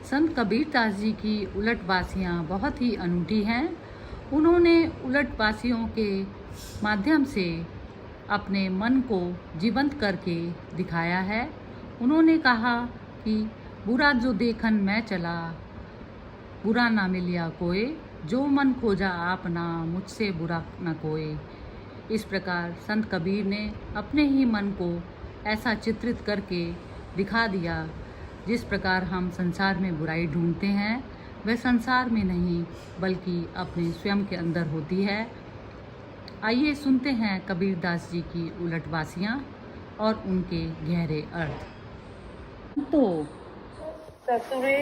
संत कबीरदास जी की उलटबासियाँ बहुत ही अनूठी हैं। उन्होंने उलटबासियों के माध्यम से अपने मन को जीवंत करके दिखाया है। उन्होंने कहा कि बुरा जो देखन मैं चला, बुरा ना मिलिया कोई, जो मन खोजा आपना, मुझसे बुरा न कोई। इस प्रकार संत कबीर ने अपने ही मन को ऐसा चित्रित करके दिखा दिया, जिस प्रकार हम संसार में बुराई ढूंढते हैं वह संसार में नहीं बल्कि अपने स्वयं के अंदर होती है। आइए सुनते हैं कबीरदास जी की उलटबासियाँ और उनके गहरे अर्थ। तो ससुरे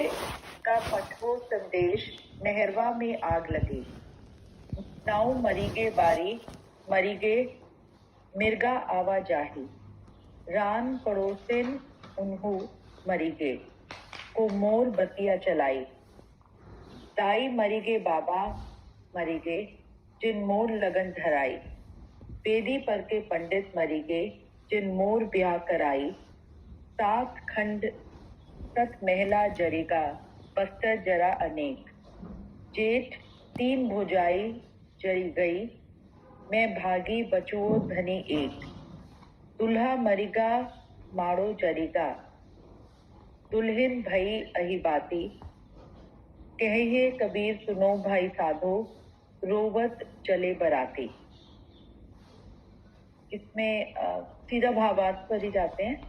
का पठो संदेश, नहरवा में आग लगी। नाव मरीगे बारी, मरीगे मिर्गा आवाजाही। रान पड़ोसिन उन्हू मरीगे, को मोर बतिया चलाई। दाई मरीगे बाबा मरीगे, जिन मोर लगन धराई। बेदी पर के पंडित मरीगे, जिन मोर ब्याह कराई। 7 खंड 7 महला जरेगा, बस्तर जरा अनेक। जेठ 3 भुजाई जरी गई, मैं भागी बचुओ धनी एक। दुल्हा मरिगा माड़ो जरीगा, दुल्हिन भई अही बाती। कहिए कबीर सुनो भाई साधो, रोवत चले बराती। इसमें सीधा भावार्थ पर ही जाते हैं।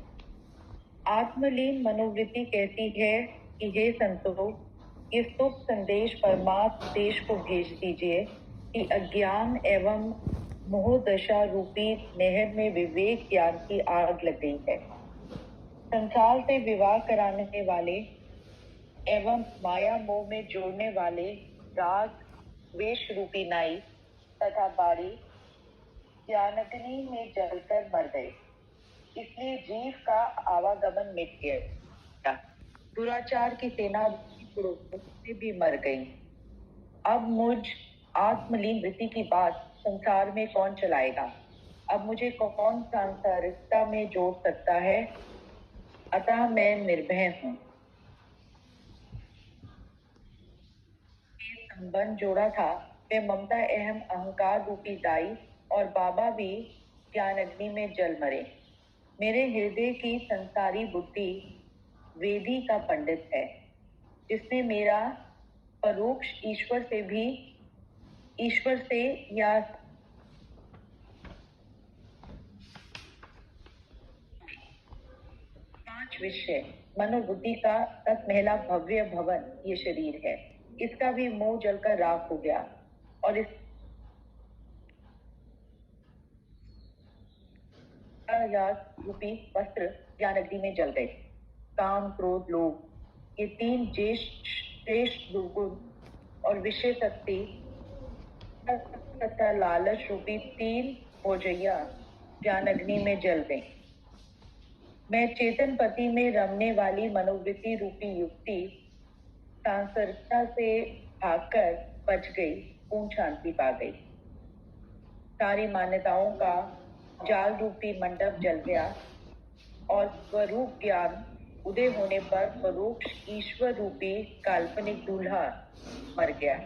आत्मलीन मनोवृत्ति कहती है कि हे संतो, ये शुभ संदेश परमात्म देश को भेज दीजिए कि अज्ञान एवं मोह दशा रूपी नहर में विवेक ज्ञान की आग लग गई है। संसार से विवाह कराने वाले एवं माया मोह में जोड़ने वाले राग वेश रूपी नाई तथा बारी ज्ञानाग्नि में जलकर मर गए। इसलिए जीव का आवागमन मिट गया। दुराचार की सेना से भी मर गई। अब मुझ आत्मलीन वृत्ति की बात संसार में कौन चलाएगा? अब मुझे कौन सांसारिकता में जोड़ सकता है? अतः मैं निर्भय हूँ। संबंध जोड़ा था, वे ममता एवं अहंकार रूपी दाई और बाबा भी ज्ञान अग्नि में जल मरे। मेरे हृदय की संसारी बुद्धि वेदी का पंडित है, जिसने मेरा परोक्ष ईश्वर से या विषय मनोबुद्धि का 7 महला भव्य भवन ये शरीर है। इसका भी मोह जलकर राख हो गया और इस रूपी वस्त्र ज्ञान अग्नि में जल गए। काम, क्रोध, लोभ ये 3 श्रेष्ठ दुर्गुण और विषय शक्ति तथा लालच रूपी 3 भोजैया ज्ञान अग्नि में जल गई। मैं चेतन पति में रमने वाली मनोवृत्ति रूपी युक्ति सांसारिकता से भागकर बच गई, पूर्ण शांति पा गई। सारी मान्यताओं का जाल रूपी मंडप जल गया और स्वरूप ज्ञान उदय होने पर परोक्ष ईश्वर रूपी काल्पनिक दूल्हा मर गया।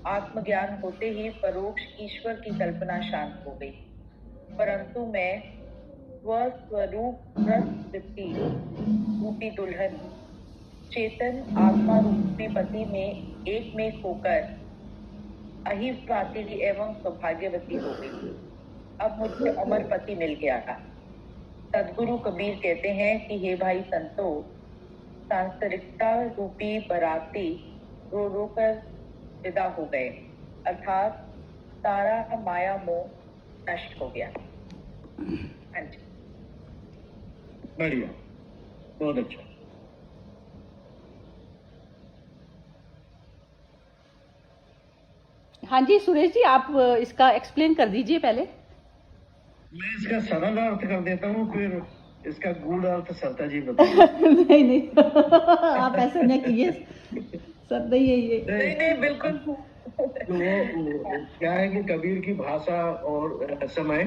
आत्मज्ञान होते ही परोक्ष ईश्वर की कल्पना शांत हो गई, परंतु मैं स्वरूप वृत्ति रूपी दुल्हन चेतन आत्मा रूपी पति में एक में होकर अहिप्राति एवं सौभाग्यवती हो गई। अब मुझे अमर पति मिल गया था। सदगुरु कबीर कहते हैं कि हे भाई संतो, सांसारिकता रूपी बराती रो रो कर विदा हो गए, अर्थात सारा माया मोह नष्ट हो गया। हाँ जी, बढ़िया, बहुत अच्छा। हाँ जी सुरेश जी, आप इसका एक्सप्लेन कर दीजिए पहले। मैं इसका सरल अर्थ कर देता हूँ, फिर इसका गूढ़ अर्थ सरता जी बताइए। नहीं आप ऐसे न कीजिए सर, नहीं बिल्कुल। तो क्या है कि कबीर की भाषा और समय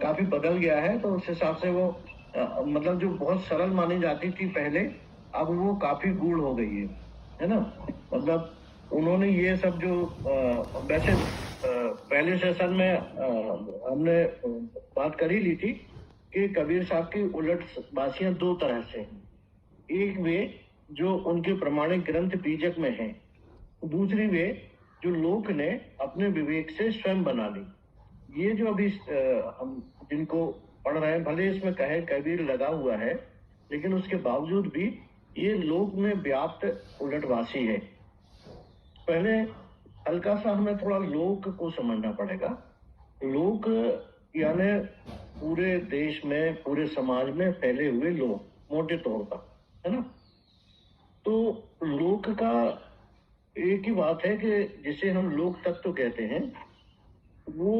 काफी बदल गया है, तो उस हिसाब से वो मतलब जो बहुत सरल मानी जाती थी पहले, अब वो काफी गूढ़ हो गई है ना। मतलब उन्होंने ये सब जो वैसे पहले सेशन में हमने बात कर ही ली थी कि कबीर साहब की उलट बासियां दो तरह से हैं। एक वे जो उनके प्रमाणिक ग्रंथ बीजक में है, दूसरी वे जो लोक ने अपने विवेक से स्वयं बना ली। ये जो अभी हम जिनको पढ़ रहे हैं, भले इसमें कहे कबीर लगा हुआ है, लेकिन उसके बावजूद भी ये लोक में व्याप्त उलटवासी है। पहले हल्का सा हमें थोड़ा लोक को समझना पड़ेगा। लोक यानी पूरे देश में, पूरे समाज में फैले हुए लोग, मोटे तौर पर, है ना। तो लोक का एक ही बात है कि जिसे हम लोक तत्व कहते हैं, वो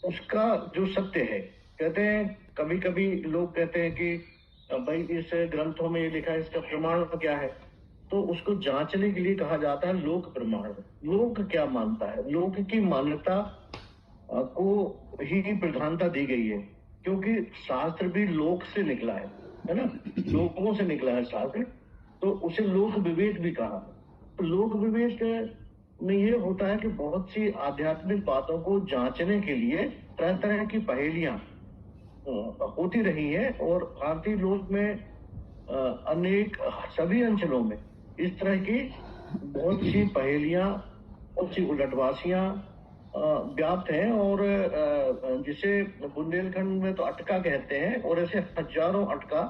उसका जो सत्य है, कहते हैं कभी कभी लोग कहते हैं कि भाई इस ग्रंथों में ये लिखा है, इसका प्रमाण क्या है, तो उसको जांचने के लिए कहा जाता है लोक प्रमाण। लोक क्या मानता है, लोक की मान्यता को ही प्रधानता दी गई है, क्योंकि शास्त्र भी लोक से निकला है ना, लोगों से निकला है शास्त्र, तो उसे लोक विवेक भी कहा। तो लोक विवेक में ये होता है कि बहुत सी आध्यात्मिक बातों को जांचने के लिए तरह तरह की पहेलियां होती रही हैं, और भारतीय लोक में अनेक सभी अंचलों में इस तरह की बहुत सी पहेलियां, बहुत सी उलटवासियां व्याप्त हैं। और जिसे बुंदेलखंड में तो अटका कहते हैं, और ऐसे हजारों अटका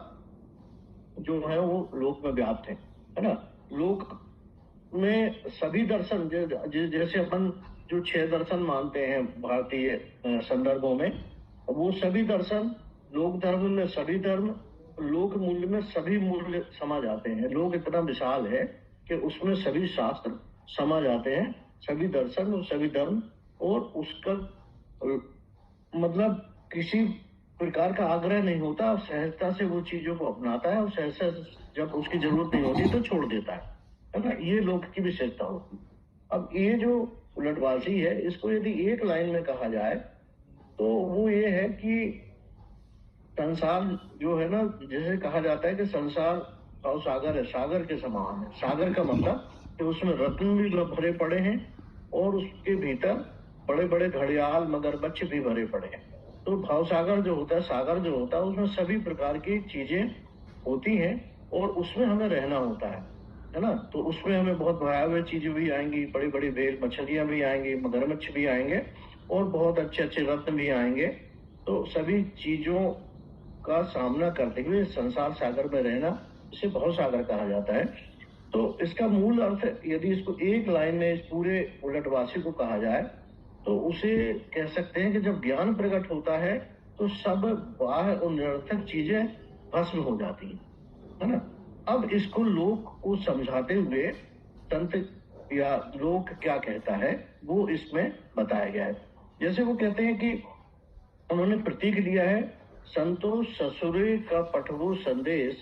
जो है वो लोक में व्याप्त है ना। लोक में सभी दर्शन जैसे अपन जो 6 दर्शन मानते हैं भारतीय संदर्भों में, वो सभी दर्शन लोक धर्म में सभी धर्म, लोक मूल्य में सभी मूल्य समा जाते हैं। लोक इतना विशाल है कि उसमें सभी शास्त्र समा जाते हैं, सभी दर्शन और सभी धर्म, और उसका मतलब किसी प्रकार का आग्रह नहीं होता, सहजता से वो चीजों को अपनाता है, और सहजता जब उसकी जरूरत नहीं होती तो छोड़ देता है ना। ये लोक की विशेषता होती है। अब ये जो उलटवासी है, इसको यदि एक लाइन में कहा जाए तो वो ये है कि संसार जो है ना, जैसे कहा जाता है कि संसार भाव सागर है, सागर के समान है। सागर का मतलब कि उसमें रत्न भी भरे पड़े हैं, और उसके भीतर बड़े बड़े घड़ियाल मगरमच्छ भी भरे पड़े हैं। तो भाव सागर जो होता है, सागर जो होता है, उसमें सभी प्रकार की चीजें होती हैं, और उसमें हमें रहना होता है ना। तो उसमें हमें बहुत भयावह चीजें भी आएंगी, बड़ी बड़ी व्हेल मछलियां भी आएंगी, मगरमच्छ भी आएंगे, और बहुत अच्छे अच्छे रत्न भी आएंगे। तो सभी चीजों का सामना करते हुए संसार सागर में रहना, इसे भाव सागर कहा जाता है। तो इसका मूल अर्थ, यदि इसको एक लाइन में इस पूरे उलटवासी को कहा जाए, तो उसे कह सकते हैं कि जब ज्ञान प्रकट होता है तो सब बाह्य और निरर्थक चीजें भस्म हो जाती है ना। अब इसको लोक को समझाते हुए संत या लोक क्या कहता है वो इसमें बताया गया है। जैसे वो कहते हैं कि उन्होंने प्रतीक लिया है, संतोष ससुरे का पठवो संदेश,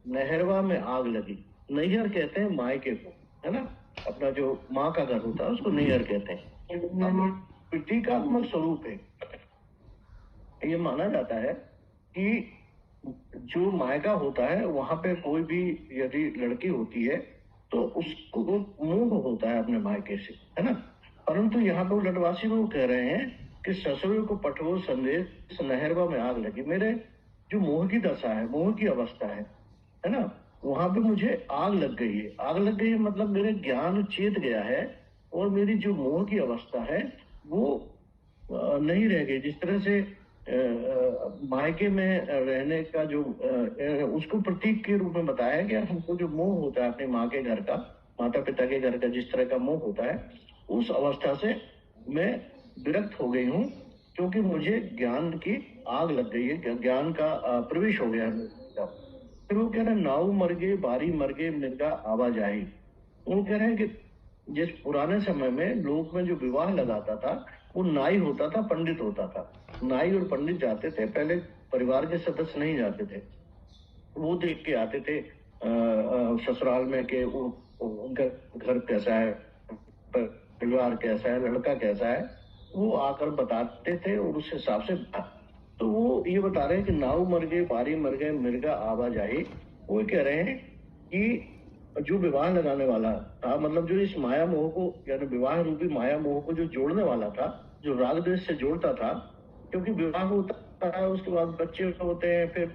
नहरवा में आग लगी। नैहर कहते हैं मायके को, है ना, अपना जो माँ का घर होता है उसको नैहर कहते हैं। प्रतीकात्मक स्वरूप है। ये माना जाता है कि जो मायका होता है, वहां पे कोई भी यदि लड़की होती है तो उसको मोह होता है अपने मायके से, है ना। परंतु यहाँ पे लटवासी वो कह रहे हैं कि ससुर को पठवो संदेश, नहरवा में आग लगी। मेरे जो मोह की दशा है, मोह की अवस्था है ना, वहां पे मुझे आग लग गई है। आग लग गई है मतलब मेरे ज्ञान चेत गया है, और मेरी जो मोह की अवस्था है वो नहीं रह गई। जिस तरह से मायके में रहने का जो उसको प्रतीक के रूप में बताया है कि हमको जो मोह होता है अपने माँ के घर का, माता पिता के घर का जिस तरह का मोह होता है, उस अवस्था से मैं विरक्त हो गई हूँ, क्योंकि मुझे ज्ञान की आग लग गई है, ज्ञान का प्रवेश हो गया है। फिर वो कह रहे हैं नाव मर गए बारी मर गए मिर्गा आवाजाही। वो कह रहे हैं कि जिस पुराने समय में लोक में जो विवाह लगाता था वो नाई होता था, पंडित होता था। नाई और पंडित जाते थे, पहले परिवार के सदस्य नहीं जाते थे, वो देख के आते थे ससुराल में कि उनका घर कैसा है, परिवार कैसा है, लड़का कैसा है, वो आकर बताते थे, और उस हिसाब से तो वो ये बता रहे हैं कि नाव मर गए बारी मर गए मिर्गा आवाजाही। वो कह रहे हैं कि जो विवाह लगाने वाला था, मतलब जो इस माया मोह को, यानी विवाह रूपी माया मोह को जो जोड़ने वाला था, जो राग द्वेष से जोड़ता था, क्योंकि विवाह होता है, उसके बाद बच्चे होते हैं, फिर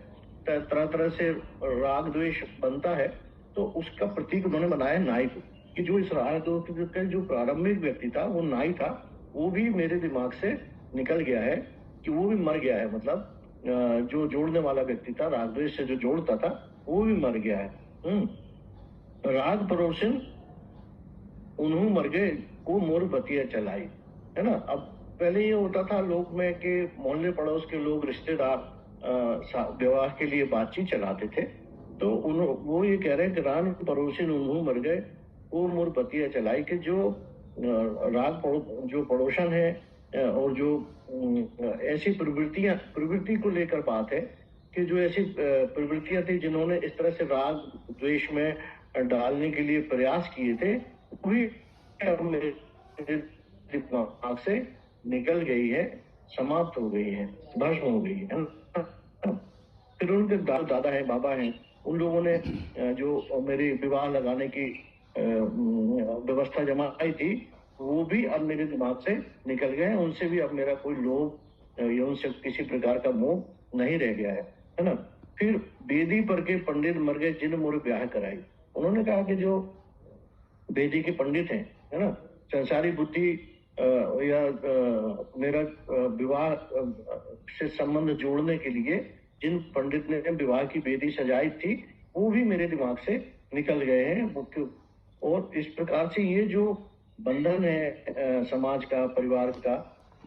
तरह तरह से राग द्वेष बनता है, तो उसका प्रतीक उन्होंने बनाया नाई को, कि जो इस राग द्वेष का जो प्रारंभिक व्यक्ति था वो नाई था, वो भी मेरे दिमाग से निकल गया है, कि वो भी मर गया है। मतलब जो जोड़ने वाला व्यक्ति था, राग द्वेष से जो जोड़ता था, वो भी मर गया है। राग परोसन उन्हों मर गए को मोर बतिया चलाई, है ना। अब पहले ये होता था लोक में कि मोहल्ले पड़ोस के लोग, रिश्तेदार विवाह के लिए बातचीत चलाते थे, तो वो ये कह रहे हैं कि राग परोसन उन्हों मर गए वो मोर बतिया चलाई, कि जो राग जो पड़ोसन है और जो ऐसी प्रवृत्ति को लेकर बात है, कि जो ऐसी प्रवृत्तियां थी जिन्होंने इस तरह से राग द्वेष में डालने के लिए प्रयास किए थे, वही अब मेरे दिमाग से निकल गई है, समाप्त हो गई है, भस्म हो गई है। फिर उनके दादा है, बाबा हैं, उन लोगों ने जो मेरी विवाह लगाने की व्यवस्था जमाई थी, वो भी अब मेरे दिमाग से निकल गए हैं। उनसे भी अब मेरा कोई लोभ या उनसे किसी प्रकार का मोह नहीं रह गया है ना। फिर बेदी पर के पंडित मर गए जिन मोर ब्याह कराई। उन्होंने कहा कि जो बेदी के पंडित हैं, है ना, संसारी बुद्धि या मेरा विवाह से संबंध जोड़ने के लिए जिन पंडित ने विवाह की बेदी सजाई थी, वो भी मेरे दिमाग से निकल गए हैं। और इस प्रकार से ये जो बंधन है समाज का, परिवार का,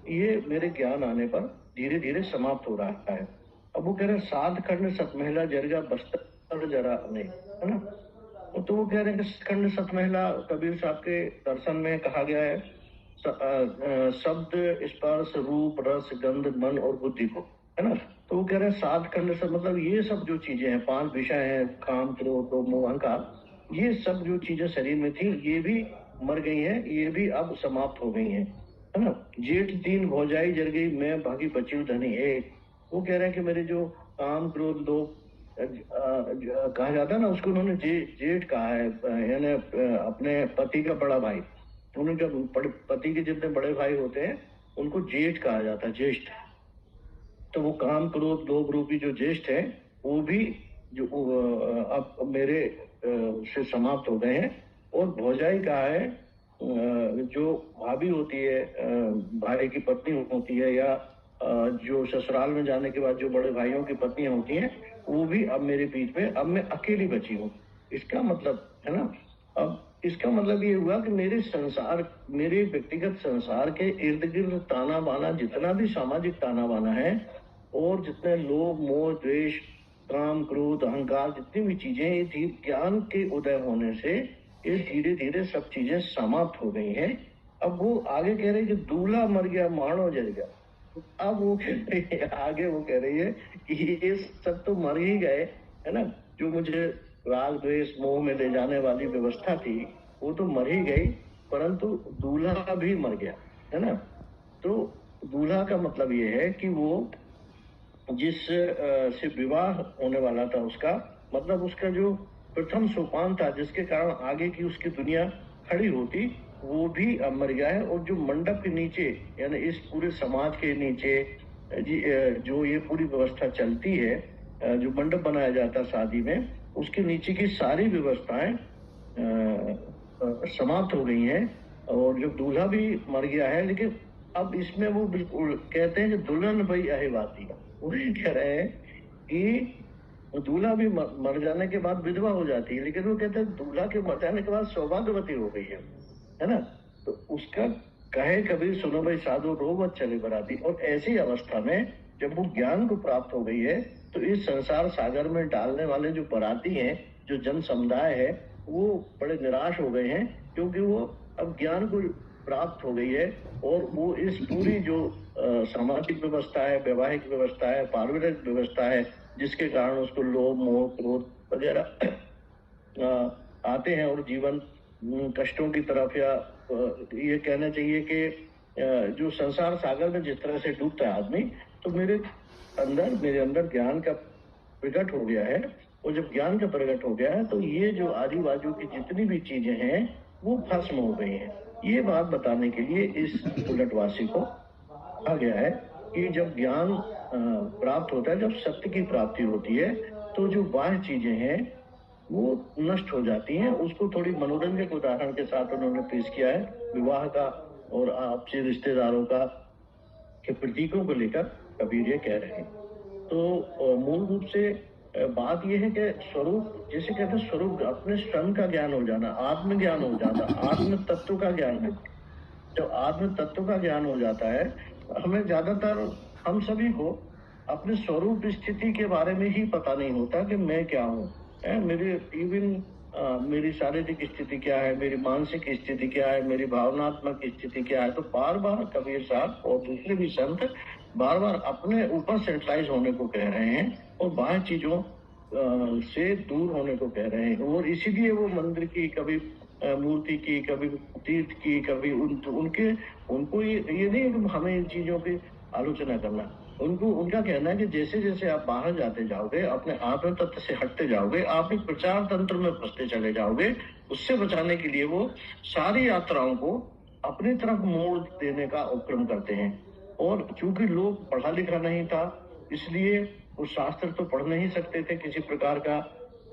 ये मेरे ज्ञान आने पर धीरे धीरे समाप्त हो रहा है। अब वो कह रहे हैं साध खंड सतमहिला जरगा बस्तर जरा नहीं, है ना। तो वो कह रहे हैं कि खंड सतमहिला कबीर साहब के दर्शन में कहा गया है, शब्द, स्पर्श, रूप, रस, गंध, मन और बुद्धि को, है ना। तो वो कह रहे हैं सात खंड से मतलब ये सब जो चीजें हैं, 5 विषय हैं, काम, क्रोध, मोह, अहंकार, ये सब जो चीजें शरीर में थी, ये भी मर गई हैं, ये भी अब समाप्त हो गई हैं, है ना। जेठ 3 भौजाई जर गई, मैं भागी बची धनी एक। वो कह रहे हैं कि मेरे जो काम, क्रोध, लोभ कहा जाता है ना, उसको उन्होंने जेठ कहा है, यानी अपने पति का बड़ा भाई। उनके पति के जितने बड़े भाई होते हैं उनको जेठ कहा जाता है, ज्येष्ठ। तो वो काम, क्रोध, लोभ रूपी जो ज्येष्ठ है, वो भी जो अब मेरे से समाप्त हो गए हैं। और भौजाई कहा है जो भाभी होती है, भाई की पत्नी होती है, या जो ससुराल में जाने के बाद जो बड़े भाइयों की पत्नियां होती हैं, वो भी अब मेरे बीच में, अब मैं अकेली बची हूँ। इसका मतलब है ना, अब इसका मतलब ये हुआ कि मेरे संसार, मेरे व्यक्तिगत संसार के इर्द गिर्द ताना बाना, जितना भी सामाजिक ताना बाना है, और जितने लोभ, मोह, द्वेष, काम, क्रोध, अहंकार, जितनी भी चीजें ये थी, ज्ञान के उदय होने से ये धीरे धीरे सब चीजें समाप्त हो गई हैं। अब वो आगे कह रहे हैं कि दूल्हा मर गया, मानो जल गया। अब वो कह रही है, आगे वो कह रही है कि ये सब तो मर ही गए, है ना। जो मुझे राग द्वेष मोह में ले जाने वाली व्यवस्था थी, वो तो मर ही गई, परंतु दूल्हा भी मर गया, है ना। तो दूल्हा का मतलब ये है कि वो जिस से विवाह होने वाला था, उसका मतलब उसका जो प्रथम सोपान था, जिसके कारण आगे की उसकी दुनिया खड़ी होती, वो भी अब मर गया है। और जो मंडप के नीचे, यानी इस पूरे समाज के नीचे जो ये पूरी व्यवस्था चलती है, जो मंडप बनाया जाता है शादी में, उसके नीचे की सारी व्यवस्थाएं समाप्त हो गई हैं। और जो दूल्हा भी मर गया है, लेकिन अब इसमें वो बिल्कुल कहते हैं कि दुल्हन भाई अहिवाती, वही कह रहे हैं कि दूल्हा भी मर जाने के बाद विधवा हो जाती है, लेकिन वो कहते हैं दूल्हा के मर जाने के बाद सौभाग्यवती हो गई है ना। तो उसका कहे कबीर सुनो भाई साधु रोवत चले बराती। और ऐसी अवस्था में जब वो ज्ञान को प्राप्त हो गई है, तो इस संसार सागर में डालने वाले जो बराती हैं, जो जन समुदाय है, वो बड़े निराश हो गए हैं, क्योंकि वो अब ज्ञान को प्राप्त हो गई है। और वो इस पूरी जो सामाजिक व्यवस्था है, वैवाहिक व्यवस्था है, पारिवारिक व्यवस्था है, जिसके कारण उसको लोभ, मोह, क्रोध वगैरह आते हैं, और जीवन कष्टों की तरफ, या ये कहना चाहिए कि जो संसार सागर में जिस तरह से डूबता है आदमी, तो मेरे अंदर ज्ञान का प्रकट हो गया है। और जब ज्ञान का प्रकट हो गया है तो ये जो आजू बाजू की जितनी भी चीजें हैं वो भस्म हो गई हैं। ये बात बताने के लिए इस उलटवासी को कहा गया है कि जब ज्ञान प्राप्त होता है, जब सत्य की प्राप्ति होती है, तो जो बाह्य चीजें हैं वो नष्ट हो जाती हैं। उसको थोड़ी मनोरंजक उदाहरण के साथ उन्होंने पेश किया है, विवाह का और आपसी रिश्तेदारों का के प्रतीकों को लेकर कबीर ये कह रहे हैं। तो मूल रूप से बात यह है कि स्वरूप, जिसे कहते हैं स्वरूप, अपने स्वयं का ज्ञान हो जाना, आत्मज्ञान हो जाना, आत्म तत्व का ज्ञान है। जब आत्म तत्व का ज्ञान हो जाता है, हमें ज्यादातर हम सभी को अपने स्वरूप स्थिति के बारे में ही पता नहीं होता कि मैं क्या हूँ, मेरे इवन मेरी शारीरिक स्थिति क्या है, मेरी मानसिक स्थिति क्या है, मेरी भावनात्मक स्थिति क्या है। तो बार बार कबीर साहब और दूसरे भी संत बार बार अपने ऊपर सेंट्रलाइज होने को कह रहे हैं और बाहर चीजों से दूर होने को कह रहे हैं। और इसीलिए वो मंदिर की, कभी मूर्ति की, कभी तीर्थ की, कभी उनको ये नहीं है कि हमें इन चीजों की आलोचना करना। उनका कहना है कि जैसे जैसे आप बाहर जाते जाओगे, अपने आत्म तत्व से हटते जाओगे, आप एक प्रचार तंत्र में फंसते चले जाओगे। उससे बचाने के लिए वो सारी यात्राओं को अपनी तरफ मोड़ देने का उपक्रम करते हैं। और चूंकि लोग पढ़ा लिखा नहीं था, इसलिए वो शास्त्र तो पढ़ नहीं सकते थे किसी प्रकार का,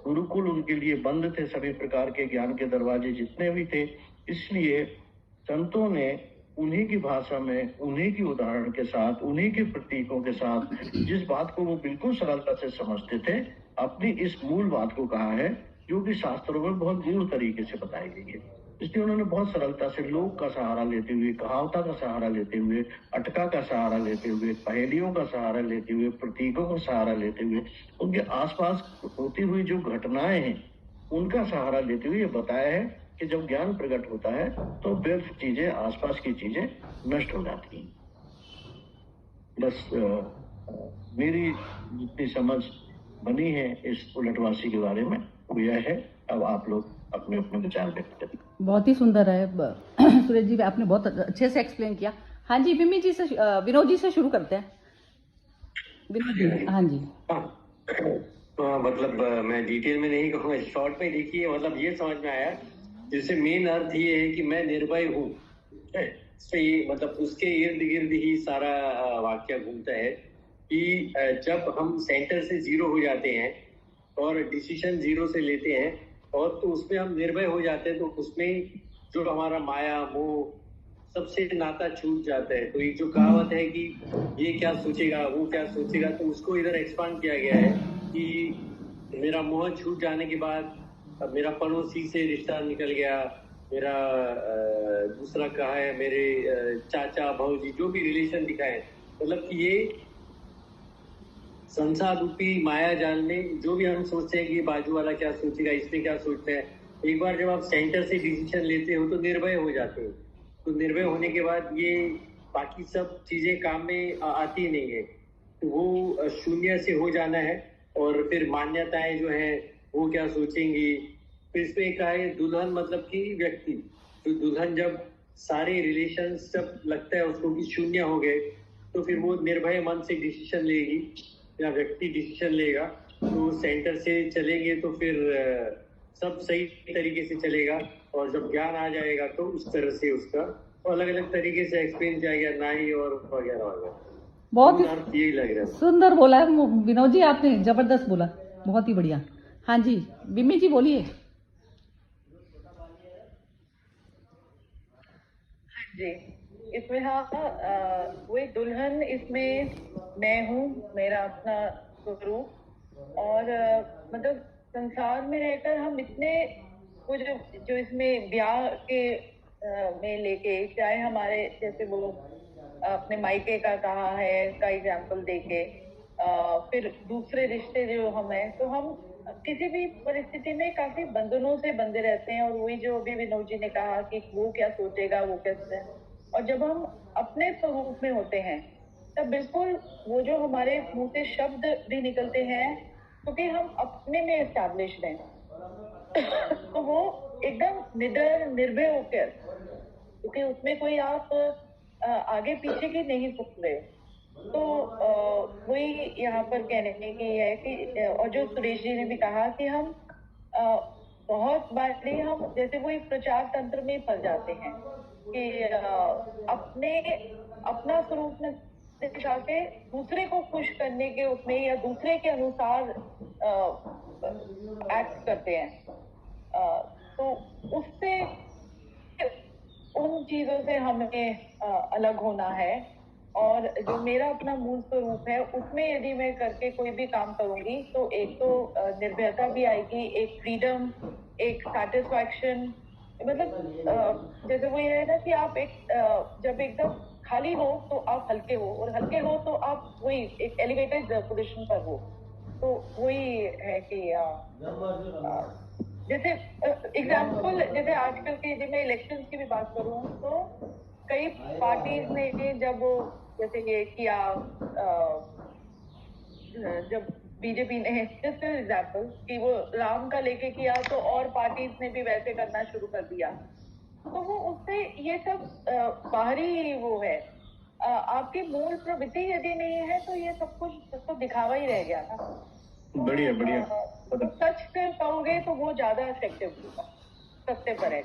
गुरुकुल उनके लिए बंद थे, सभी प्रकार के ज्ञान के दरवाजे जितने भी थे। इसलिए संतों ने उन्हीं की भाषा में, उन्हीं की उदाहरण के साथ, उन्हीं के प्रतीकों के साथ, जिस बात को वो बिल्कुल सरलता से समझते थे, अपनी इस मूल बात को कहा है, जो कि शास्त्रों में बहुत गूढ़ तरीके से बताई गई है। इसलिए उन्होंने बहुत सरलता से लोक का सहारा लेते हुए, कहावता का सहारा लेते हुए, अटका का सहारा लेते हुए, पहेलियों का सहारा लेते हुए, प्रतीकों का सहारा लेते हुए, उनके आसपास होती हुई जो घटनाएं हैं उनका सहारा लेते हुए ये बताया है कि जब ज्ञान प्रकट होता है तो व्यर्थ चीजें, आसपास की चीजें नष्ट हो जाती हैं। बस मेरी जितनी समझ बनी है इस उलटवासी के बारे में वो यह है। अब आप लोग अपने अपने विचार व्यक्त करें। बहुत ही सुंदर है सुरेश जी, आपने बहुत अच्छे से एक्सप्लेन किया। हाँ जी, विमी जी से, विनोद जी से शुरू करते हैं। विनोद जी, हाँ जी। मतलब मैं डिटेल में नहीं कहूँगा, शॉर्ट में देखिए, मतलब ये समझ में आया, जिससे मेन अर्थ ये है कि मैं निर्भय हूँ। तो ये मतलब उसके इर्द गिर्द ही सारा वाक्य घूमता है कि जब हम सेंटर से जीरो हो जाते हैं और डिसीजन जीरो से लेते हैं, और तो उसमें हम निर्भय हो जाते हैं, तो उसमें जो हमारा माया मोह सबसे नाता छूट जाता है। तो एक जो कहावत है कि ये क्या सोचेगा, वो क्या सोचेगा, तो उसको इधर एक्सपांड किया गया है कि मेरा मोह छूट जाने के बाद अब मेरा पड़ोसी से रिश्ता निकल गया, मेरा दूसरा कहा है मेरे चाचा भाऊजी, जो भी रिलेशन दिखाए, मतलब कि ये संसार रूपी माया जाल में जो भी हम सोचते हैं कि बाजू वाला क्या सोचेगा, इसमें क्या सोचते हैं, एक बार जब आप सेंटर से डिसीजन लेते हो तो निर्भय हो जाते हो। तो निर्भय होने के बाद ये बाकी सब चीजें काम में आती नहीं है, तो वो शून्य से हो जाना है। और फिर मान्यताएं जो है वो क्या सोचेंगी। फिर इसमें कहा है दुल्हन मतलब कि व्यक्ति, तो दुल्हन जब सारे रिलेशन जब लगता है उसको कि शून्य हो गए, तो फिर वो निर्भय मन से डिसीजन लेगी या व्यक्ति डिसीजन लेगा। तो सेंटर से चलेंगे तो फिर सब सही तरीके से चलेगा, और जब ज्ञान आ जाएगा तो उस तरह से उसका अलग अलग तरीके से एक्सप्लेन किया गया, नाई और वगैरह वगैरह। बहुत यही लग रहा है। सुंदर बोला है विनोद जी, आपने जबरदस्त बोला, बहुत ही बढ़िया। हाँ जी, बिम्मी जी बोलिए। जी, इसमें हाँ, वही दुल्हन, इसमें मैं हूँ, मेरा अपना स्वरूप। और मतलब संसार में रहकर हम इतने कुछ जो इसमें ब्याह के में लेके, चाहे हमारे जैसे वो अपने मायके का कहा है का एग्जाम्पल देके, फिर दूसरे रिश्ते जो हम हैं, तो हम किसी भी परिस्थिति में काफी बंधनों से बंधे रहते हैं। और वही जो अभी विनोद जी ने कहा कि वो क्या सोचेगा, वो कैसे। और जब हम अपने स्वरूप में होते हैं तब बिल्कुल वो जो हमारे मुंह से शब्द भी निकलते हैं, क्योंकि हम अपने में एस्टैब्लिश्ड हैं, तो वो एकदम निडर निर्भय होकर, क्योंकि उसमें कोई आप आगे पीछे की नहीं सोच रहे, तो वही यहाँ पर कहने की है कि और जो सुरेश जी ने भी कहा कि हम बहुत बार हम जैसे वो एक प्रचार तंत्र में फंस जाते हैं कि अपना स्वरूप में दिखा के दूसरे को खुश करने के उसमें या दूसरे के अनुसार एक्ट करते हैं। तो उससे उन चीजों से हमें अलग होना है और जो मेरा अपना मूल स्वरूप है उसमें यदि मैं करके कोई भी काम करूंगी तो एक तो निर्भयता भी आएगी, एक फ्रीडम, एक सेटिस्फैक्शन। मतलब जैसे वो ये है ना कि आप जब एकदम खाली हो तो आप हल्के हो और हल्के हो तो आप वही एक एलिवेटेड पोजीशन पर हो। तो वही है कि जैसे एग्जाम्पल जैसे आजकल के जब मैं इलेक्शन की भी बात करूं तो कई पार्टीज ने जब जैसे ये किया जब बीजेपी ने जस्ट एग्जाम्पल कि वो राम का लेके किया तो और पार्टीज ने भी वैसे करना शुरू कर दिया। तो वो उससे ये सब बाहरी वो है। आपकी मूल प्रवृत्ति यदि नहीं है तो ये सब कुछ तो दिखावा ही रह गया ना। बढ़िया बढ़िया। सच से कहोगे तो वो ज्यादा इफेक्टिव होगा, सत्य पर है।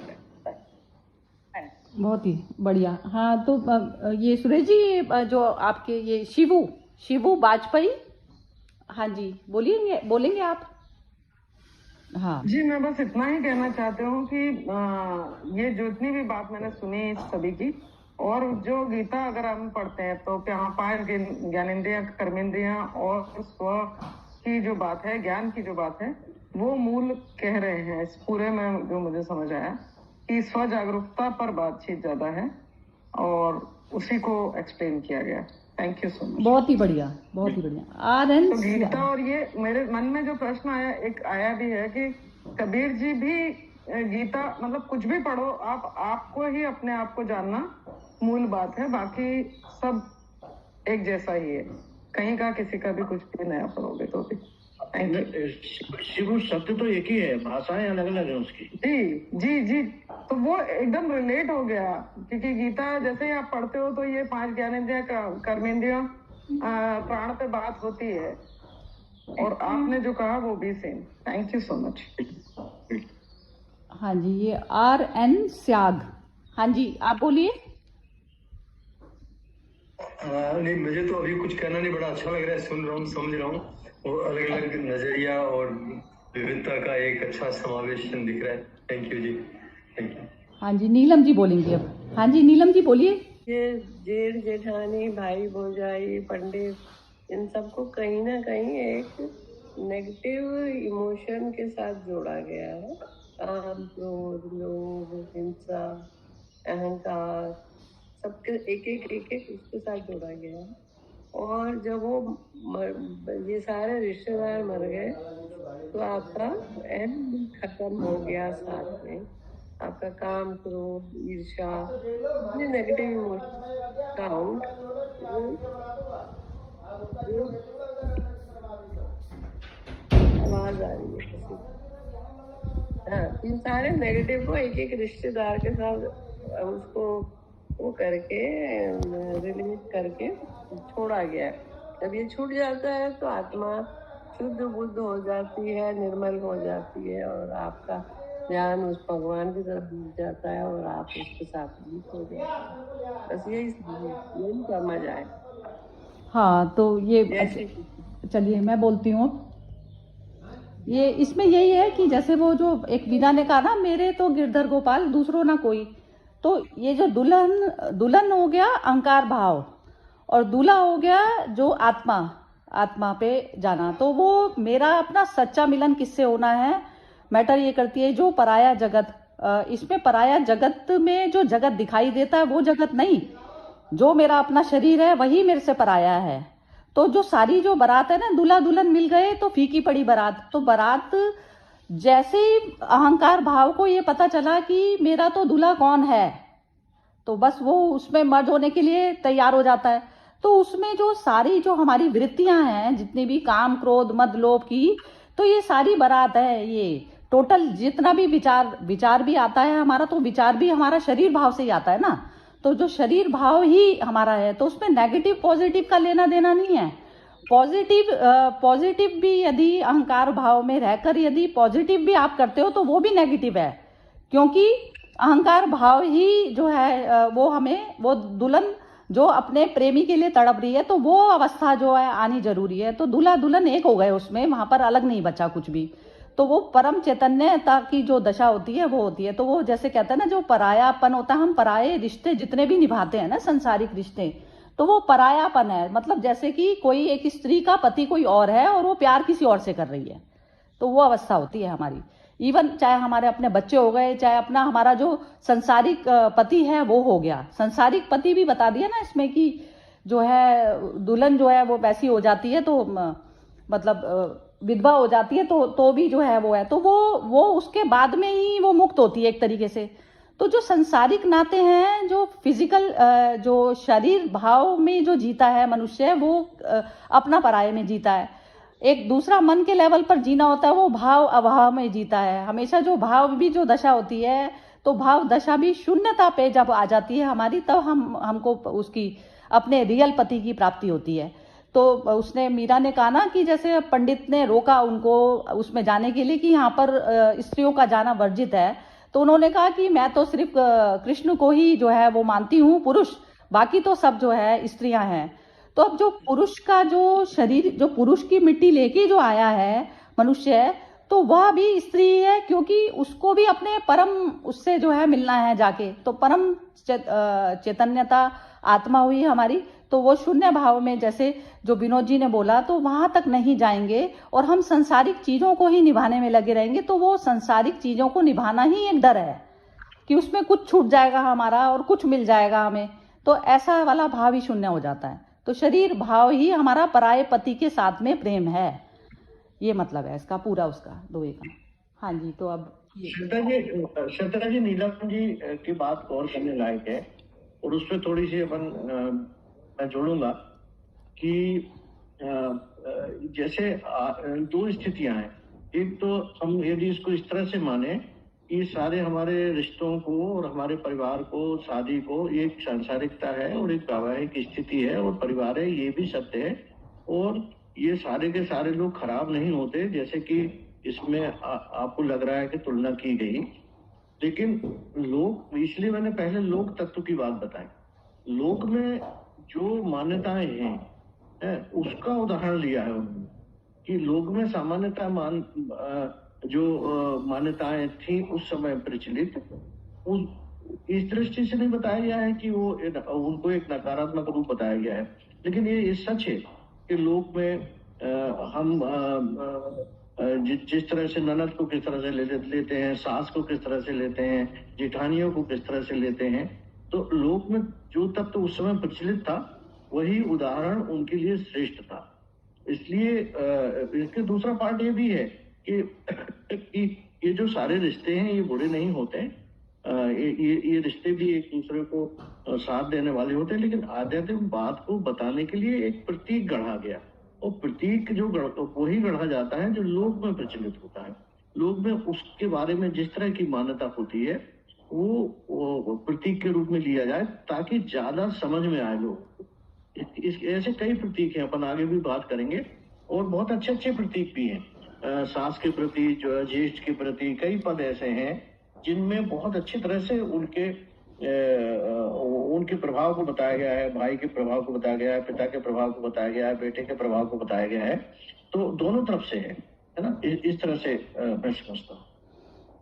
बहुत ही बढ़िया। हाँ, तो ये सुरेश जी जो आपके ये शिवू वाजपेयी, हाँ जी, बोलेंगे आप। हाँ जी, मैं बस इतना ही कहना चाहती हूँ कि ये जितनी भी बात मैंने सुनी इस सभी की, और जो गीता अगर हम पढ़ते हैं तो पांच ज्ञानेंद्रियां, कर्मेंद्रियां और स्व की जो बात है, ज्ञान की जो बात है, वो मूल कह रहे हैं इस पूरे में। जो मुझे समझ आया कि स्व जागरूकता पर बातचीत ज्यादा है और उसी को एक्सप्लेन किया गया। Thank you so much. बहुत ही बढ़िया, बहुत ही बढ़िया। तो गीता, और ये मेरे मन में जो प्रश्न आया भी है कि कबीर जी भी गीता, मतलब कुछ भी पढ़ो, आपको ही अपने आप को जानना मूल बात है, बाकी सब एक जैसा ही है। कहीं का किसी का भी कुछ भी नया पढ़ोगे तो भी। शिव शब्द तो एक ही है, भाषाएं अलग अलग है उसकी। जी, तो वो एकदम रिलेट हो गया, क्योंकि गीता जैसे ही आप पढ़ते हो तो ये पांच ज्ञानेंद्रियां, कर्मेंद्रियां, प्राण पे बात होती है, और आपने जो कहा वो भी same. Thank you so much. हाँ जी, ये RN स्याग, हाँ जी, आप बोलिए। नहीं, मुझे तो अभी कुछ कहना नहीं, बड़ा अच्छा लग रहा है, सुन रहा हूँ, समझ रहा हूँ, और अलग अलग नजरिया और विविधता का एक अच्छा समावेशन दिख रहा है। थैंक यू जी, थैंक यू। हाँ जी, नीलम जी बोलेंगे अब। हाँ जी, नीलम जी बोलिए। ये जेठ जेठानी, भाई भौजाई, पंडित, इन सबको कहीं ना कहीं एक नेगेटिव इमोशन के साथ जोड़ा गया है। काम, क्रोध, लोभ, हिंसा, अहंकार, सबके एक उसके साथ जोड़ा गया है। और जब वो ये सारे रिश्तेदार मर गए तो आपका एंड खत्म हो गया। साथ में आपका काम, क्रोध, ईर्ष्या, नेगेटिव इमोशन काउंट, आवाज आ रही है। हाँ, इन सारे नेगेटिव को एक रिश्तेदार के साथ उसको वो करके रिलीज करके छोड़ा गया। जब ये छूट जाता है तो आत्मा शुद्ध बुद्ध हो जाती है, निर्मल हो जाती है, और आपका ध्यान उस भगवान की तरफ जाता है और आप उसके साथ भी हो जाते हैं। बस यही समझ आए। हाँ, तो ये चलिए मैं बोलती हूँ। ये इसमें यही है कि जैसे वो जो एक वीणा ने कहा ना, मेरे तो गिरधर गोपाल दूसरों ना कोई, तो ये जो दुल्हन हो गया अहंकार भाव, और दूल्हा हो गया जो आत्मा पे जाना। तो वो मेरा अपना सच्चा मिलन किससे होना है, मैटर ये करती है जो पराया जगत। इसमें पराया जगत में जो जगत दिखाई देता है वो जगत नहीं, जो मेरा अपना शरीर है वही मेरे से पराया है। तो जो सारी जो बारात है ना, दूल्हा दुल्हन मिल गए तो फीकी पड़ी बारात। तो बारात जैसे ही अहंकार भाव को ये पता चला कि मेरा तो दूल्हा कौन है, तो बस वो उसमें मर्ज होने के लिए तैयार हो जाता है। तो उसमें जो सारी जो हमारी वृत्तियां हैं, जितनी भी काम, क्रोध, मद, लोभ की, तो ये सारी बारात है। ये टोटल जितना भी विचार भी आता है हमारा, तो विचार भी हमारा शरीर भाव से ही आता है ना। तो जो शरीर भाव ही हमारा है, तो उसमें नेगेटिव पॉजिटिव का लेना देना नहीं है। पॉजिटिव भी यदि अहंकार भाव में रहकर यदि पॉजिटिव भी आप करते हो तो वो भी नेगेटिव है, क्योंकि अहंकार भाव ही जो है वो हमें, वो दुल्हन जो अपने प्रेमी के लिए तड़प रही है, तो वो अवस्था जो है आनी जरूरी है। तो दूल्हा दुल्हन एक हो गए उसमें, वहां पर अलग नहीं बचा कुछ भी। तो वो परम चैतन्यता की जो दशा होती है वो होती है। तो वो जैसे कहते हैं ना, जो परायापन होता है, हम पराये रिश्ते जितने भी निभाते हैं ना, संसारिक रिश्ते, तो वो परायापन है। मतलब जैसे कि कोई एक स्त्री का पति कोई और है और वो प्यार किसी और से कर रही है, तो वो अवस्था होती है हमारी। इवन चाहे हमारे अपने बच्चे हो गए, चाहे अपना हमारा जो संसारिक पति है वो हो गया। संसारिक पति भी बता दिया ना इसमें कि जो है दुल्हन जो है वो वैसी हो जाती है, तो मतलब विधवा हो जाती है, तो भी जो है वो है, तो वो उसके बाद में ही वो मुक्त होती है एक तरीके से। तो जो संसारिक नाते हैं, जो फिजिकल जो शरीर भाव में जो जीता है मनुष्य, वो अपना पराये में जीता है। एक दूसरा मन के लेवल पर जीना होता है, वो भाव अभाव में जीता है। हमेशा जो भाव भी जो दशा होती है, तो भाव दशा भी शून्यता पे जब आ जाती है हमारी, तब हमको उसकी अपने रियल पति की प्राप्ति होती है। तो उसने, मीरा ने कहा ना कि जैसे पंडित ने रोका उनको उसमें जाने के लिए कि यहाँ पर स्त्रियों का जाना वर्जित है, तो उन्होंने कहा कि मैं तो सिर्फ कृष्ण को ही जो है वो मानती हूँ पुरुष, बाकी तो सब जो है स्त्रियां हैं। तो अब जो पुरुष का जो शरीर, जो पुरुष की मिट्टी लेके जो आया है मनुष्य, तो वह भी स्त्री है, क्योंकि उसको भी अपने परम उससे जो है मिलना है जाके। तो परम चैतन्यता आत्मा हुई हमारी, तो वो शून्य भाव में, जैसे जो विनोद जी ने बोला, तो वहां तक नहीं जाएंगे और हम संसारिक चीजों को ही निभाने में लगे रहेंगे। तो वो संसारिक चीजों को निभाना ही एक डर है कि उसमें कुछ छूट जाएगा हमारा और कुछ मिल जाएगा हमें, तो ऐसा वाला भाव ही शून्य हो जाता है। तो शरीर भाव ही हमारा पराये पति के साथ में प्रेम है, ये मतलब है इसका पूरा, उसका दोहे का। हाँ जी, तो अब श्रद्धा जी नीलम जी की बात गौर करने लायक है, और उस पर थोड़ी सी मैं जोड़ूंगा कि जैसे दो स्थितियां हैं। एक तो हम यदि इसको इस तरह से माने कि सारे हमारे रिश्तों को और हमारे परिवार को, शादी को, एक सांसारिकता है और एक वैवाहिक स्थिति है और परिवार है, ये भी सत्य है। और ये सारे के सारे लोग खराब नहीं होते, जैसे कि इसमें आपको लग रहा है कि तुलना की गई। लेकिन लोग, इसलिए मैंने पहले लोक तत्व की बात बताई। लोक में जो मान्यताएं हैं उसका उदाहरण लिया है उन्होंने, कि लोक में सामान्यता जो मान्यताएं थी उस समय प्रचलित, इस दृष्टि से नहीं बताया गया है कि वो उनको एक नकारात्मक रूप बताया गया है। लेकिन ये सच है कि लोक में हम जिस तरह से ननद को किस तरह से लेते हैं, सास को किस तरह से लेते हैं, जेठानियों को किस तरह से लेते हैं, तो लोक में जो तत्व उस समय प्रचलित था वही उदाहरण उनके लिए श्रेष्ठ था। इसलिए इसके दूसरा पार्ट ये भी है कि ये जो सारे रिश्ते हैं ये बुरे नहीं होते। ये रिश्ते भी एक दूसरे को साथ देने वाले होते हैं, लेकिन आध्यात्मिक बात को बताने के लिए एक प्रतीक गढ़ा गया, और प्रतीक जो वही गढ़ा जाता है जो लोक में प्रचलित होता है। लोक में उसके बारे में जिस तरह की मान्यता होती है वो प्रतीक के रूप में लिया जाए, ताकि ज्यादा समझ में आए लोग। ऐसे कई प्रतीक हैं, अपन आगे भी बात करेंगे, और बहुत अच्छे अच्छे प्रतीक भी हैं। सास के प्रति, जो है ज्येष्ठ के प्रति, कई पद ऐसे हैं जिनमें बहुत अच्छी तरह से उनके प्रभाव को बताया गया है, भाई के प्रभाव को बताया गया है, पिता के प्रभाव को बताया गया है, बेटे के प्रभाव को बताया गया है। तो दोनों तरफ से है ना, इस तरह से मैं समझता हूँ।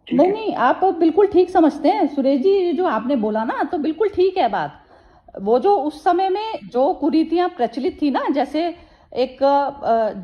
नहीं, आप बिल्कुल ठीक समझते हैं सुरेश जी, जो आपने बोला ना, तो बिल्कुल ठीक है बात। वो जो उस समय में जो कुरीतियां प्रचलित थी ना, जैसे एक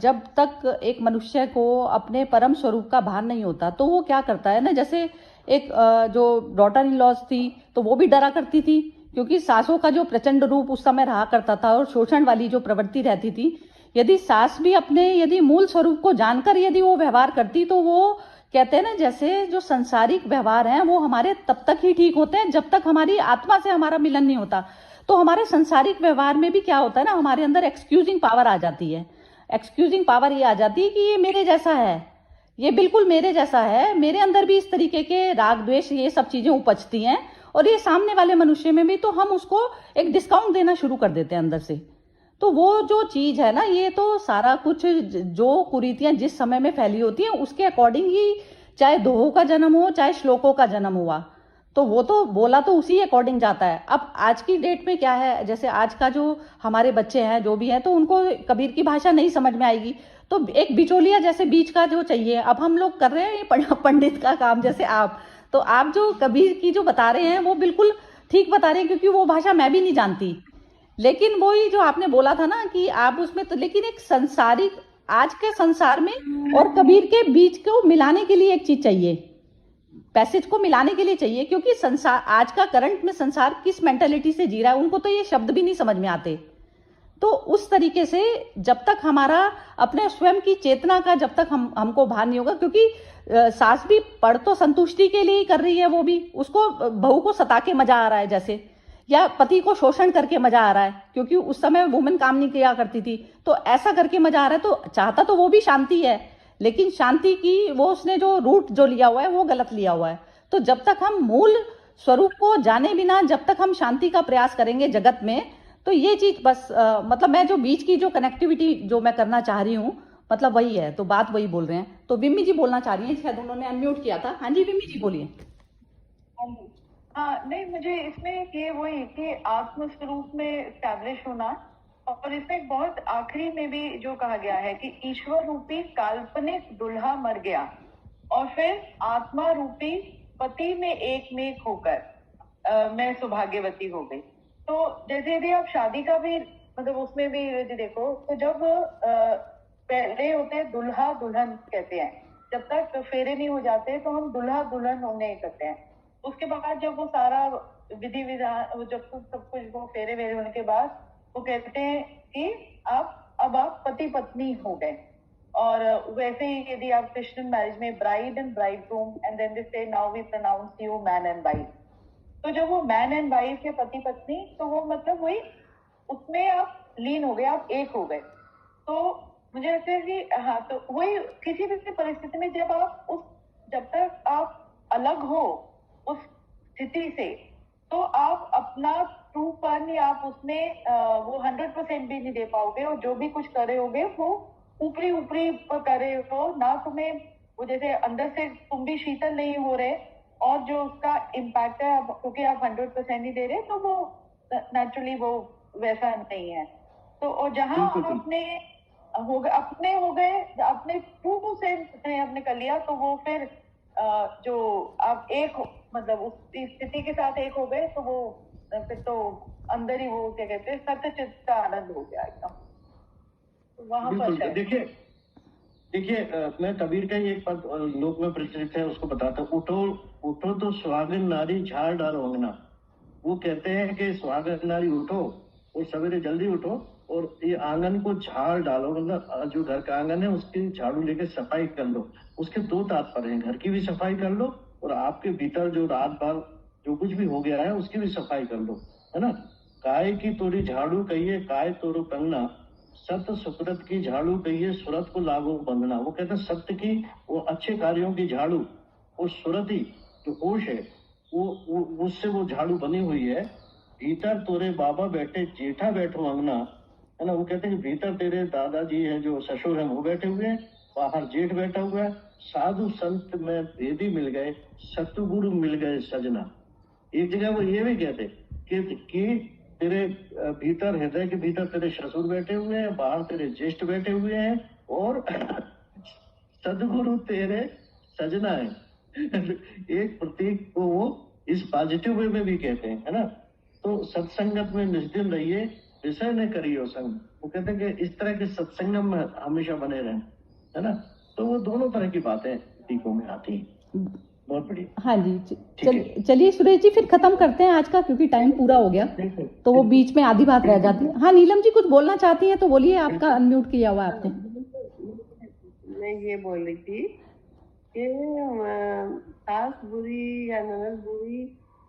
जब तक एक मनुष्य को अपने परम स्वरूप का भान नहीं होता, तो वो क्या करता है ना, जैसे एक जो डॉटर इन लॉज थी, तो वो भी डरा करती थी, क्योंकि सासों का जो प्रचंड रूप उस समय रहा करता था और शोषण वाली जो प्रवृत्ति रहती थी। यदि सास भी अपने यदि मूल स्वरूप को जानकर यदि वो व्यवहार करती, तो वो कहते हैं ना, जैसे जो संसारिक व्यवहार हैं वो हमारे तब तक ही ठीक होते हैं जब तक हमारी आत्मा से हमारा मिलन नहीं होता। तो हमारे संसारिक व्यवहार में भी क्या होता है ना, हमारे अंदर एक्सक्यूजिंग पावर आ जाती है। एक्सक्यूजिंग पावर ये आ जाती है कि ये मेरे जैसा है, ये बिल्कुल मेरे जैसा है, मेरे अंदर भी इस तरीके के राग द्वेष ये सब चीजें उपजती हैं, और ये सामने वाले मनुष्य में भी, तो हम उसको एक डिस्काउंट देना शुरू कर देते हैं अंदर से। तो वो जो चीज है ना, ये तो सारा कुछ जो कुरीतियां जिस समय में फैली होती हैं उसके अकॉर्डिंग ही, चाहे दोहों का जन्म हो चाहे श्लोकों का जन्म हुआ, तो वो तो बोला तो उसी अकॉर्डिंग जाता है। अब आज की डेट में क्या है, जैसे आज का जो हमारे बच्चे हैं जो भी हैं, तो उनको कबीर की भाषा नहीं समझ में आएगी, तो एक बिचौलिया जैसे बीच का जो चाहिए। अब हम लोग कर रहे हैं ये पंडित का काम, जैसे आप, तो आप जो कबीर की जो बता रहे हैं वो बिल्कुल ठीक बता रहे हैं, क्योंकि वो भाषा मैं भी नहीं जानती। लेकिन वही जो आपने बोला था ना कि आप उसमें तो, लेकिन एक संसारिक आज के संसार में और कबीर के बीच को मिलाने के लिए एक चीज चाहिए, पैसेज को मिलाने के लिए चाहिए, क्योंकि संसार आज का करंट में संसार किस मेंटेलिटी से जी रहा है उनको तो ये शब्द भी नहीं समझ में आते। तो उस तरीके से जब तक हमारा अपने स्वयं की चेतना का जब तक हमको भान नहीं होगा, क्योंकि सास भी पढ़ तो संतुष्टि के लिए ही कर रही है, वो भी उसको बहू को सता के मजा आ रहा है जैसे, या पति को शोषण करके मजा आ रहा है, क्योंकि उस समय वुमेन काम नहीं किया करती थी, तो ऐसा करके मजा आ रहा है। तो चाहता तो वो भी शांति है, लेकिन शांति की वो उसने जो रूट जो लिया हुआ है वो गलत लिया हुआ है। तो जब तक हम मूल स्वरूप को जाने बिना जब तक हम शांति का प्रयास करेंगे जगत में, तो ये चीज बस मतलब मैं जो बीच की जो कनेक्टिविटी जो मैं करना चाह रही हूँ, मतलब वही है, तो बात वही बोल रहे हैं। तो विम्मी जी बोलना चाह रही हैं, शायद उन्होंने अनम्यूट किया था। हाँ जी विम्मी जी बोलिए। हाँ नहीं, मुझे इसमें ये वही कि आत्म स्वरूप में स्टैब्लिश होना, और इसमें बहुत आखिरी में भी जो कहा गया है कि ईश्वर रूपी काल्पनिक दुल्हा मर गया और फिर आत्मा रूपी पति में एक में होकर मैं सौभाग्यवती हो गई। तो जैसे यदि आप शादी का भी मतलब उसमें भी यदि देखो, तो जब पहले होते हैं दुल्हा दुल्हन कहते हैं, जब तक फेरे नहीं हो जाते तो हम दुल्हा दुल्हन होने करते हैं। उसके बाद जब वो सारा विधि विधान जब सब कुछ वो फेरे वेरे होने के बाद वो कहते हैं कि अब आप पति पत्नी हो गए। और वैसे ही यदि आप क्रिश्चियन मैरिज में bride and bridegroom and then they say now we pronounce you man and wife, तो जब वो मैन एंड वाइफ के पति पत्नी, तो वो मतलब वही उसमें आप लीन हो गए, आप एक हो गए। तो मुझे लगता है कि हाँ, तो वही किसी भी परिस्थिति में जब तक आप अलग हो उस स्थिति से, तो आप अपना ट्रूपन या आप उसमें वो 100% भी नहीं दे पाओगे, और जो भी कुछ कर रहे होगे वो ऊपरी ऊपरी कर रहे हो ना, तुम्हें वो जैसे अंदर से तुम भी शीतल नहीं हो रहे, और जो उसका इम्पैक्ट है क्योंकि आप 100% नहीं दे रहे, तो वो नेचुरली वो वैसा नहीं है। तो और जहाँ अपने हो गए अपने ट्रू से आपने कर लिया, तो वो फिर जो आप एक मतलब उस स्थिति के साथ एक हो गए, तो वो फिर तो अंदर ही वो क्या कहते हैं सत्यचित का आनंद हो गया एकदम। तो वहां पर देखिए मैं कबीर का ही एक पद लोक में प्रचलित है, उसको बताता हूँ। उठो उठो तो सुहागिन नारी झाड़ डालो अंगना। वो कहते हैं कि सुहागिन नारी उठो और सवेरे जल्दी उठो और ये आंगन को झाड़ डालो, मतलब जो घर का आंगन है उसकी झाड़ू लेके सफाई कर लो। उसके दो तात्पर्य हैं, घर की भी सफाई कर लो और आपके भीतर जो रात भर जो कुछ भी हो गया है उसकी भी सफाई कर लो, है ना। काय की तोरी झाड़ू कहिए काय तोरो कंगना, सत्य सुकृत की झाड़ू कहिए सुरत को लागू बंधना। वो कहते हैं सत्य की वो अच्छे कार्यों की झाड़ू और सुरति जो होश है वो उससे वो झाड़ू बनी हुई है। भीतर तोरे बाबा बैठे जेठा बैठो अंगना, है ना। वो कहते हैं भीतर तेरे दादाजी है जो ससुर है वो बैठे हुए हैं, बाहर जेठ बैठा हुआ है। साधु संत में भेदी मिल गए सतगुरु मिल गए सजना। एक जगह वो ये भी कहते कि तेरे भीतर हृदय के भीतर तेरे ससुर बैठे हुए हैं, बाहर तेरे ज्येष्ठ बैठे हुए हैं और सदगुरु तेरे सजना है। एक प्रतीक को वो इस पॉजिटिव वे में भी कहते हैं, है ना। तो सत्संगत में निष्दिन रहिए विषय ने करियो संग। वो कहते हैं कि इस तरह के सत्संगम में हमेशा बने रहें, है ना। तो वो दोनों तरह की बातें प्रतीकों में आती हैं। बहुत बढ़िया। हाँ जी, चलिए सुरेश जी फिर खत्म करते हैं आज का, क्योंकि टाइम पूरा हो गया, तो वो बीच में आधी बात रह जाती है। हाँ नीलम जी कुछ बोलना चाहती हैं तो बोलिए, आपका अनम्यूट किया हुआ है आपने। मैं ये बोल रही थी कि सास बुरी या ननद बुरी,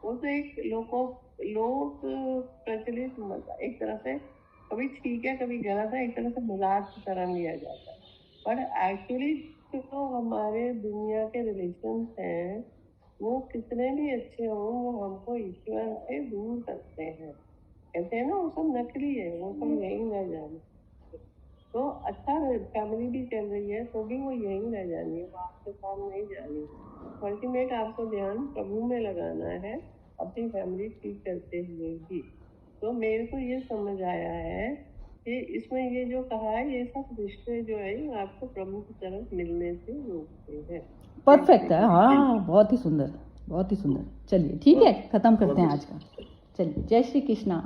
वो तो एक लोक प्रचलित एक तरह से कभी ठीक है कभी गलत है, एक तरह से मजाक की तरह लिया जाता है। पर एक्चुअली तो हमारे दुनिया के रिलेशंस हैं वो कितने भी अच्छे हों वो हमको ईश्वर से दूर करते हैं। कहते हैं ना वो सब नकली है, वो सब यही रह जाने। तो अच्छा फैमिली भी चल रही है तो भी वो यही रह जानी है, वो आपके साथ नहीं जानी। अल्टीमेट आपको ध्यान प्रभु में लगाना है, अपनी फैमिली ठीक करते हुए भी। तो मेरे को ये समझ आया है कि इसमें ये जो कहा है ये सब रिश्ते जो है ये आपको प्रभु की तरफ मिलने से रोकते हैं। परफेक्ट है, हाँ बहुत ही सुंदर, बहुत ही सुंदर। चलिए ठीक है, खत्म करते हैं आज का। चलिए, जय श्री कृष्णा।